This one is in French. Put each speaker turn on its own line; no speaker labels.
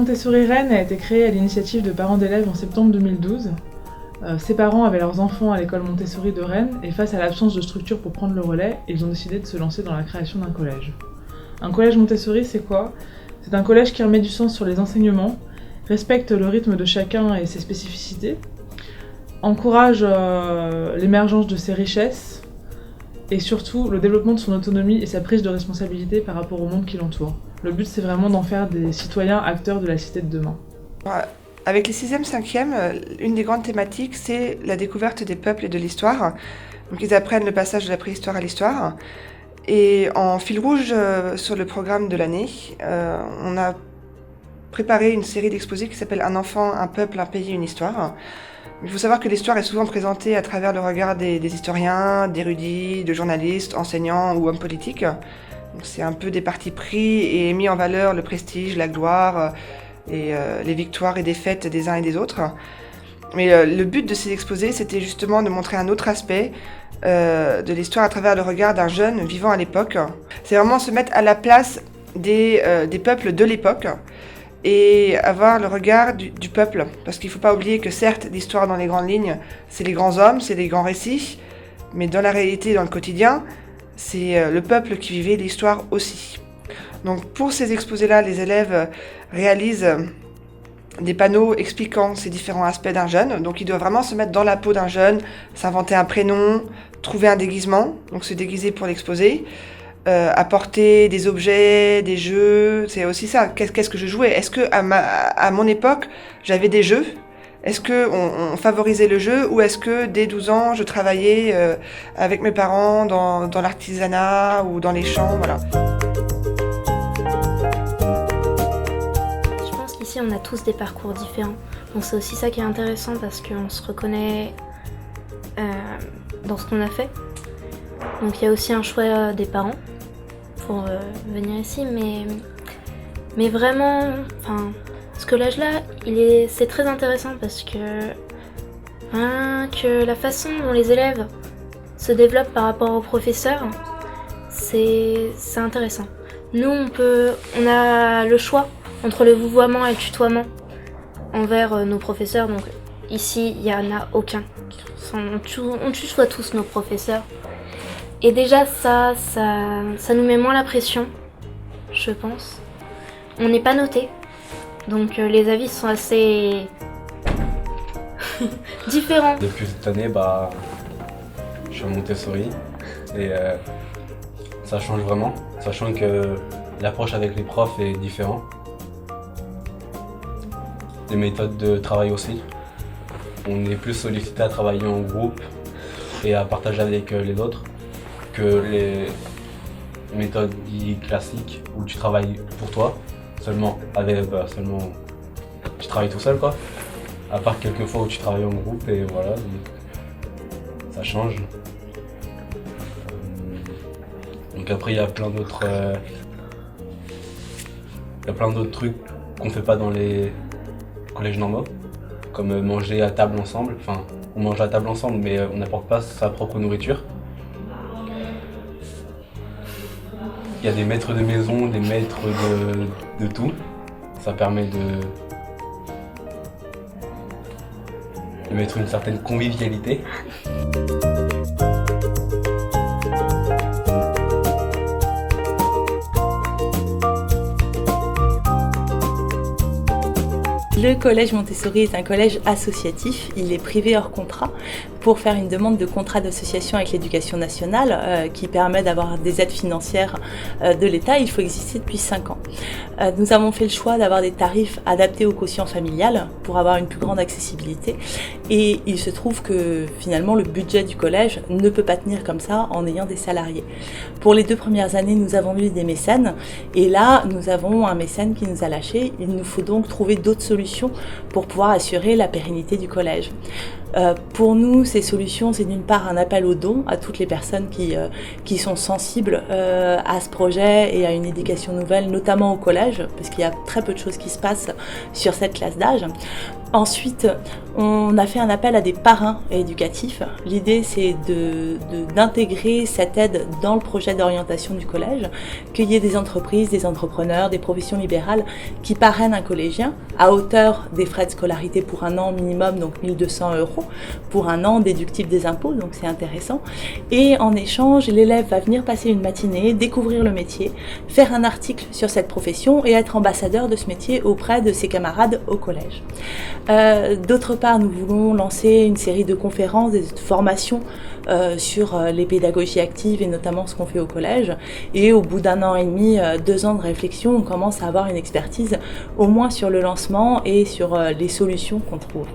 Montessori Rennes a été créé à l'initiative de parents d'élèves en septembre 2012. Ces parents avaient leurs enfants à l'école Montessori de Rennes et face à l'absence de structure pour prendre le relais, ils ont décidé de se lancer dans la création d'un collège. Un collège Montessori, c'est quoi ? C'est un collège qui remet du sens sur les enseignements, respecte le rythme de chacun et ses spécificités, encourage l'émergence de ses richesses et surtout le développement de son autonomie et sa prise de responsabilité par rapport au monde qui l'entoure. Le but, c'est vraiment d'en faire des citoyens acteurs de la cité de demain.
Avec les 6e, 5e, une des grandes thématiques, c'est la découverte des peuples et de l'histoire. Donc ils apprennent le passage de la préhistoire à l'histoire. Et en fil rouge sur le programme de l'année, on a préparé une série d'exposés qui s'appelle « Un enfant, un peuple, un pays, une histoire ». Il faut savoir que l'histoire est souvent présentée à travers le regard des historiens, d'érudits, de journalistes, enseignants ou hommes politiques. Donc c'est un peu des partis pris et mis en valeur le prestige, la gloire et les victoires et défaites des uns et des autres. Mais le but de ces exposés, c'était justement de montrer un autre aspect de l'histoire à travers le regard d'un jeune vivant à l'époque. C'est vraiment se mettre à la place des peuples de l'époque et avoir le regard du peuple. Parce qu'il ne faut pas oublier que certes, l'histoire dans les grandes lignes, c'est les grands hommes, c'est les grands récits, mais dans la réalité, dans le quotidien, c'est le peuple qui vivait l'histoire aussi. Donc pour ces exposés-là, les élèves réalisent des panneaux expliquant ces différents aspects d'un jeune. Donc ils doivent vraiment se mettre dans la peau d'un jeune, s'inventer un prénom, trouver un déguisement, donc se déguiser pour l'exposé, apporter des objets, des jeux. C'est aussi ça, qu'est-ce que je jouais ? Est-ce que à mon époque, j'avais des jeux ? Est-ce qu'on favorisait le jeu ou est-ce que dès 12 ans, je travaillais avec mes parents dans l'artisanat ou dans les champs, voilà.
Je pense qu'ici, on a tous des parcours différents. Donc c'est aussi ça qui est intéressant parce qu'on se reconnaît dans ce qu'on a fait. Donc il y a aussi un choix des parents pour venir ici, mais vraiment, ce collège-là, c'est très intéressant parce que la façon dont les élèves se développent par rapport aux professeurs, c'est intéressant. Nous, on a le choix entre le vouvoiement et le tutoiement envers nos professeurs. Donc ici, il n'y en a aucun. On tutoie tous nos professeurs. Et déjà, ça nous met moins la pression, je pense. On n'est pas noté. Donc les avis sont assez différents.
Depuis cette année, je suis à Montessori et ça change vraiment, sachant que l'approche avec les profs est différente. Les méthodes de travail aussi. On est plus sollicité à travailler en groupe et à partager avec les autres que les méthodes classiques où tu travailles pour toi. Seulement tu travailles tout seul quoi, à part quelques fois où tu travailles en groupe et voilà, ça change. Donc après il y a plein d'autres trucs qu'on fait pas dans les collèges normaux, comme manger à table ensemble, on mange à table ensemble mais on n'apporte pas sa propre nourriture. Il y a des maîtres de maison, des maîtres de tout. Ça permet de mettre une certaine convivialité.
Le collège Montessori est un collège associatif, il est privé hors contrat pour faire une demande de contrat d'association avec l'éducation nationale qui permet d'avoir des aides financières de l'État. Il faut exister depuis 5 ans. Nous avons fait le choix d'avoir des tarifs adaptés au quotient familial pour avoir une plus grande accessibilité et il se trouve que finalement le budget du collège ne peut pas tenir comme ça en ayant des salariés. Pour les 2 premières années, nous avons eu des mécènes et là nous avons un mécène qui nous a lâchés. Il nous faut donc trouver d'autres solutions pour pouvoir assurer la pérennité du collège. Pour nous, ces solutions, c'est d'une part un appel aux dons à toutes les personnes qui sont sensibles à ce projet et à une éducation nouvelle, notamment au collège, parce qu'il y a très peu de choses qui se passent sur cette classe d'âge. Ensuite, on a fait un appel à des parrains éducatifs. L'idée, c'est d'intégrer cette aide dans le projet d'orientation du collège, qu'il y ait des entreprises, des entrepreneurs, des professions libérales qui parrainent un collégien à hauteur des frais de scolarité pour un an minimum, donc 1 200 € pour un an déductible des impôts, donc c'est intéressant. Et en échange, l'élève va venir passer une matinée, découvrir le métier, faire un article sur cette profession et être ambassadeur de ce métier auprès de ses camarades au collège. D'autre part, nous voulons lancer une série de conférences, des formations sur les pédagogies actives et notamment ce qu'on fait au collège. Et au bout d'1 an et demi, 2 ans de réflexion, on commence à avoir une expertise au moins sur le lancement et sur les solutions qu'on trouve.